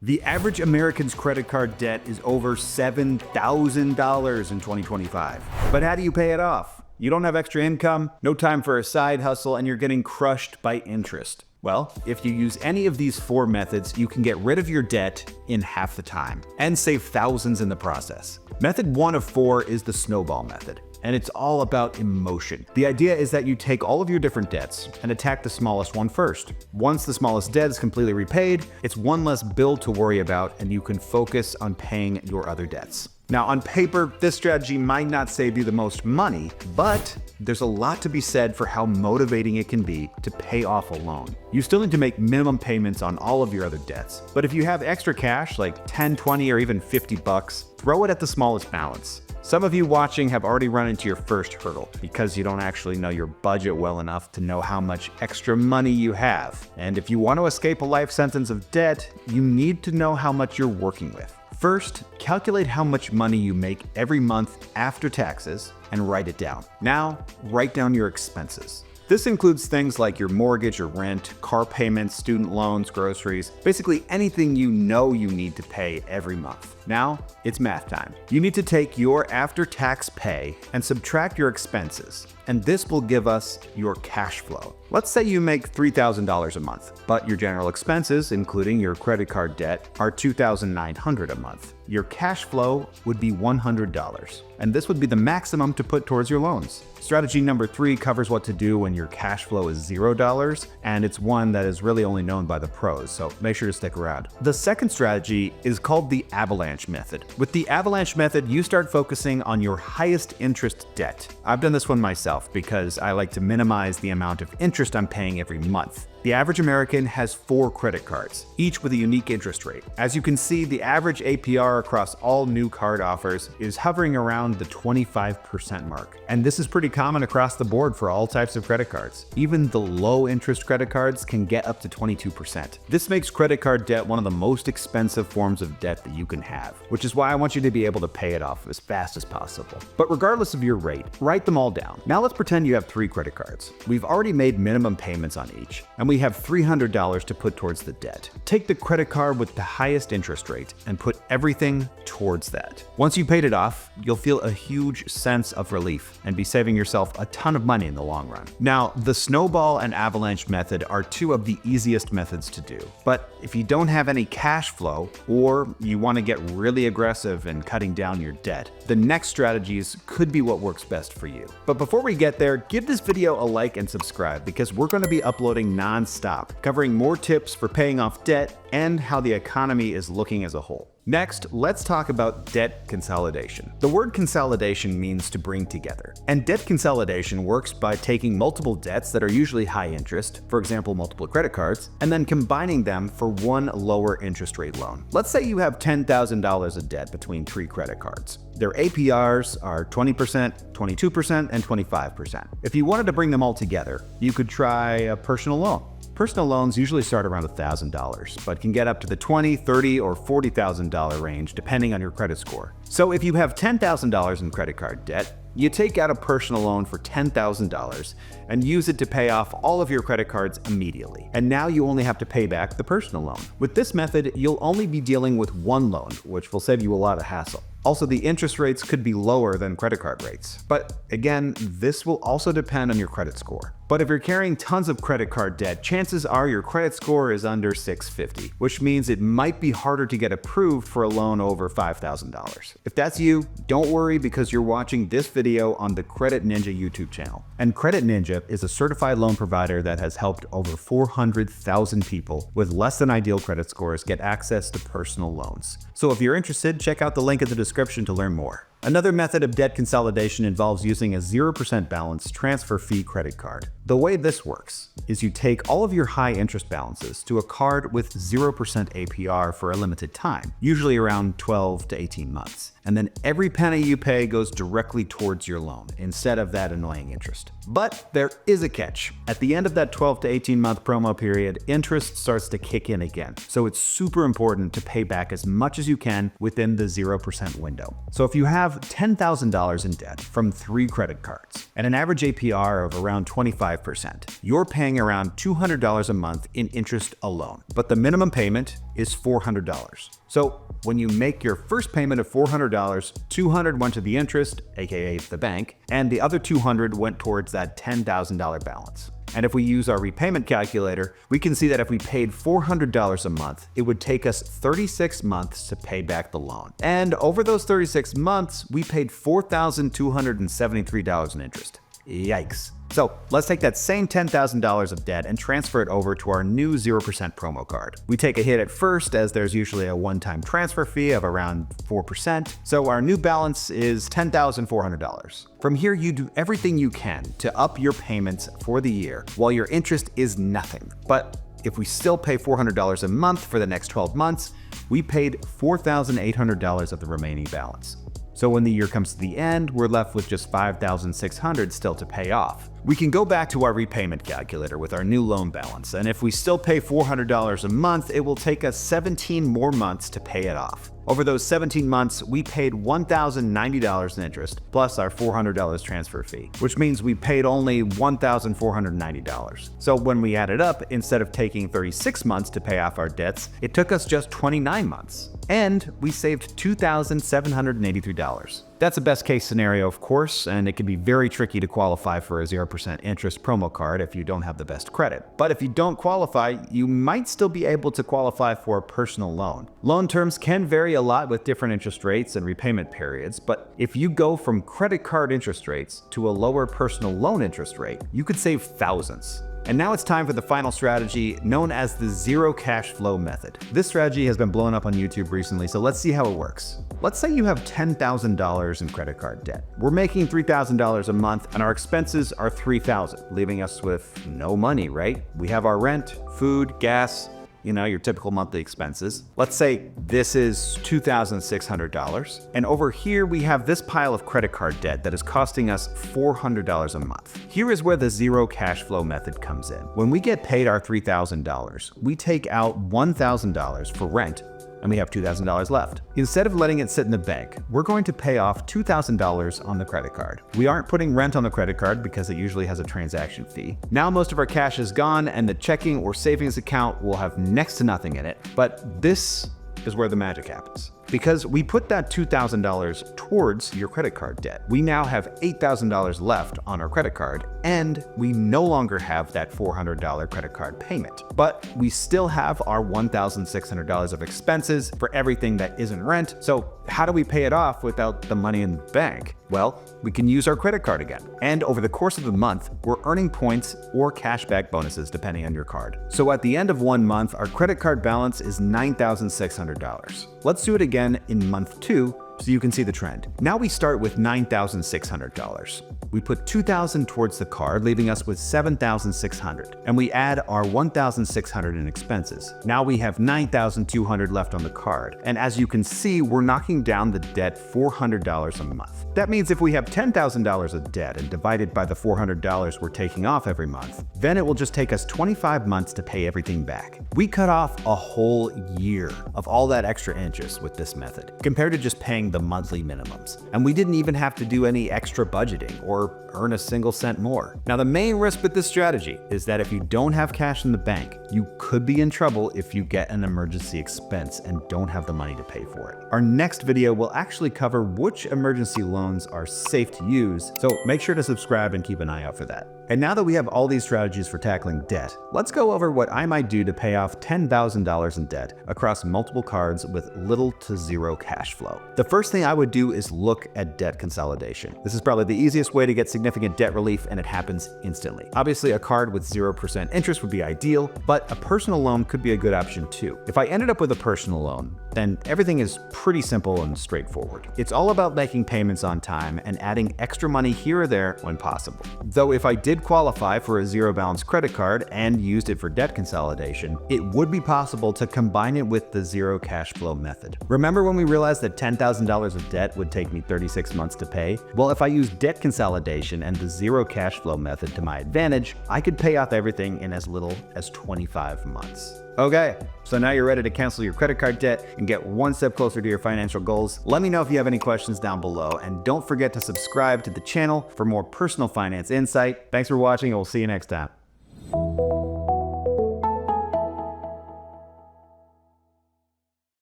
The average American's credit card debt is over $7,000 in 2025. But how do you pay it off? You don't have extra income, no time for a side hustle, and you're getting crushed by interest. Well, if you use any of these 4 methods, you can get rid of your debt in half the time and save thousands in the process. Method 1 of 4 is the Snowball Method, and it's all about emotion. The idea is that you take all of your different debts and attack the smallest one first. Once the smallest debt is completely repaid, it's one less bill to worry about, and you can focus on paying your other debts. Now, on paper, this strategy might not save you the most money, but there's a lot to be said for how motivating it can be to pay off a loan. You still need to make minimum payments on all of your other debts, but if you have extra cash, like 10, 20, or even 50 bucks, throw it at the smallest balance. Some of you watching have already run into your first hurdle because you don't actually know your budget well enough to know how much extra money you have. And if you want to escape a life sentence of debt, you need to know how much you're working with. First, calculate how much money you make every month after taxes and write it down. Now, write down your expenses. This includes things like your mortgage or rent, car payments, student loans, groceries, basically anything you know you need to pay every month. Now, it's math time. You need to take your after-tax pay and subtract your expenses, and this will give us your cash flow. Let's say you make $3,000 a month, but your general expenses, including your credit card debt, are $2,900 a month. Your cash flow would be $100, and this would be the maximum to put towards your loans. Strategy number 3 covers what to do when your cash flow is $0, and it's one that is really only known by the pros, so make sure to stick around. The second strategy is called the Avalanche Method. With the Avalanche Method, you start focusing on your highest interest debt. I've done this one myself because I like to minimize the amount of interest I'm paying every month. The average American has 4 credit cards, each with a unique interest rate. As you can see, the average APR across all new card offers is hovering around the 25% mark. And this is pretty common across the board for all types of credit cards. Even the low interest credit cards can get up to 22%. This makes credit card debt one of the most expensive forms of debt that you can have, which is why I want you to be able to pay it off as fast as possible. But regardless of your rate, write them all down. Now let's pretend you have 3 credit cards. We've already made minimum payments on each, and we have $300 to put towards the debt. Take the credit card with the highest interest rate and put everything towards that. Once you've paid it off, you'll feel a huge sense of relief and be saving yourself a ton of money in the long run. Now, the Snowball and Avalanche method are 2 of the easiest methods to do. But if you don't have any cash flow, or you want to get really aggressive in cutting down your debt, the next strategies could be what works best for you. But before we get there, give this video a like and subscribe because we're going to be uploading non-stop, covering more tips for paying off debt and how the economy is looking as a whole. Next, let's talk about debt consolidation. The word consolidation means to bring together, and debt consolidation works by taking multiple debts that are usually high interest, for example, multiple credit cards, and then combining them for one lower interest rate loan. Let's say you have $10,000 of debt between 3 credit cards. Their APRs are 20%, 22%, and 25%. If you wanted to bring them all together, you could try a personal loan. Personal loans usually start around $1,000, but can get up to the $20,000, $30,000, or $40,000 range depending on your credit score. So if you have $10,000 in credit card debt, you take out a personal loan for $10,000 and use it to pay off all of your credit cards immediately. And now you only have to pay back the personal loan. With this method, you'll only be dealing with one loan, which will save you a lot of hassle. Also, the interest rates could be lower than credit card rates. But again, this will also depend on your credit score. But if you're carrying tons of credit card debt, chances are your credit score is under 650, which means it might be harder to get approved for a loan over $5,000. If that's you, don't worry because you're watching this video on the CreditNinja YouTube channel. And CreditNinja is a certified loan provider that has helped over 400,000 people with less than ideal credit scores get access to personal loans. So if you're interested, check out the link in the description to learn more. Another method of debt consolidation involves using a 0% balance transfer fee credit card. The way this works is you take all of your high interest balances to a card with 0% APR for a limited time, usually around 12 to 18 months. And then every penny you pay goes directly towards your loan instead of that annoying interest. But there is a catch. At the end of that 12 to 18 month promo period, interest starts to kick in again. So it's super important to pay back as much as you can within the 0% window. So if you have have $10,000 in debt from 3 credit cards and an average APR of around 25%. You're paying around $200 a month in interest alone, but the minimum payment is $400. So when you make your first payment of $400, $200 went to the interest, aka the bank, and the other $200 went towards that $10,000 balance. And if we use our repayment calculator, we can see that if we paid $400 a month, it would take us 36 months to pay back the loan. And over those 36 months, we paid $4,273 in interest. Yikes. So let's take that same $10,000 of debt and transfer it over to our new 0% promo card. We take a hit at first, as there's usually a one-time transfer fee of around 4%. So our new balance is $10,400. From here, you do everything you can to up your payments for the year while your interest is nothing. But if we still pay $400 a month for the next 12 months, we paid $4,800 of the remaining balance. So when the year comes to the end, we're left with just $5,600 still to pay off. We can go back to our repayment calculator with our new loan balance, and if we still pay $400 a month, it will take us 17 more months to pay it off. Over those 17 months, we paid $1,090 in interest, plus our $400 transfer fee, which means we paid only $1,490. So when we add it up, instead of taking 36 months to pay off our debts, it took us just 29 months. And we saved $2,783. That's a best case scenario, of course, and it can be very tricky to qualify for a 0% interest promo card if you don't have the best credit. But if you don't qualify, you might still be able to qualify for a personal loan. Loan terms can vary a lot with different interest rates and repayment periods, but if you go from credit card interest rates to a lower personal loan interest rate, you could save thousands. And now it's time for the final strategy, known as the zero cash flow method. This strategy has been blown up on YouTube recently, so let's see how it works. Let's say you have $10,000 in credit card debt. We're making $3,000 a month and our expenses are $3,000, leaving us with no money, right? We have our rent, food, gas, your typical monthly expenses. Let's say this is $2,600. And over here, we have this pile of credit card debt that is costing us $400 a month. Here is where the zero cash flow method comes in. When we get paid our $3,000, we take out $1,000 for rent, and we have $2,000 left. Instead of letting it sit in the bank, we're going to pay off $2,000 on the credit card. We aren't putting rent on the credit card because it usually has a transaction fee. Now most of our cash is gone and the checking or savings account will have next to nothing in it, but this is where the magic happens. Because we put that $2,000 towards your credit card debt. We now have $8,000 left on our credit card, and we no longer have that $400 credit card payment. But we still have our $1,600 of expenses for everything that isn't rent. So how do we pay it off without the money in the bank? Well, we can use our credit card again. And over the course of the month, we're earning points or cashback bonuses depending on your card. So at the end of 1 month, our credit card balance is $9,600. Let's do it again in month 2 so you can see the trend. Now we start with $9,600. We put $2,000 towards the card, leaving us with $7,600. And we add our $1,600 in expenses. Now we have $9,200 left on the card. And as you can see, we're knocking down the debt $400 a month. That means if we have $10,000 of debt and divided by the $400 we're taking off every month, then it will just take us 25 months to pay everything back. We cut off a whole year of all that extra interest with this method, compared to just paying the monthly minimums. And we didn't even have to do any extra budgeting or earn a single cent more. Now, the main risk with this strategy is that if you don't have cash in the bank, you could be in trouble if you get an emergency expense and don't have the money to pay for it. Our next video will actually cover which emergency loans are safe to use, so make sure to subscribe and keep an eye out for that. And now that we have all these strategies for tackling debt, let's go over what I might do to pay off $10,000 in debt across multiple cards with little to zero cash flow. The first thing I would do is look at debt consolidation. This is probably the easiest way to get significant debt relief, and it happens instantly. Obviously, a card with 0% interest would be ideal, but a personal loan could be a good option too. If I ended up with a personal loan, then everything is pretty simple and straightforward. It's all about making payments on time and adding extra money here or there when possible. Though if I did qualify for a zero balance credit card and used it for debt consolidation, it would be possible to combine it with the zero cash flow method. Remember when we realized that $10,000 $100,000 of debt would take me 36 months to pay. Well, if I use debt consolidation and the zero cash flow method to my advantage, I could pay off everything in as little as 25 months. Okay, so now you're ready to cancel your credit card debt and get one step closer to your financial goals. Let me know if you have any questions down below, and don't forget to subscribe to the channel for more personal finance insight. Thanks for watching, and we'll see you next time.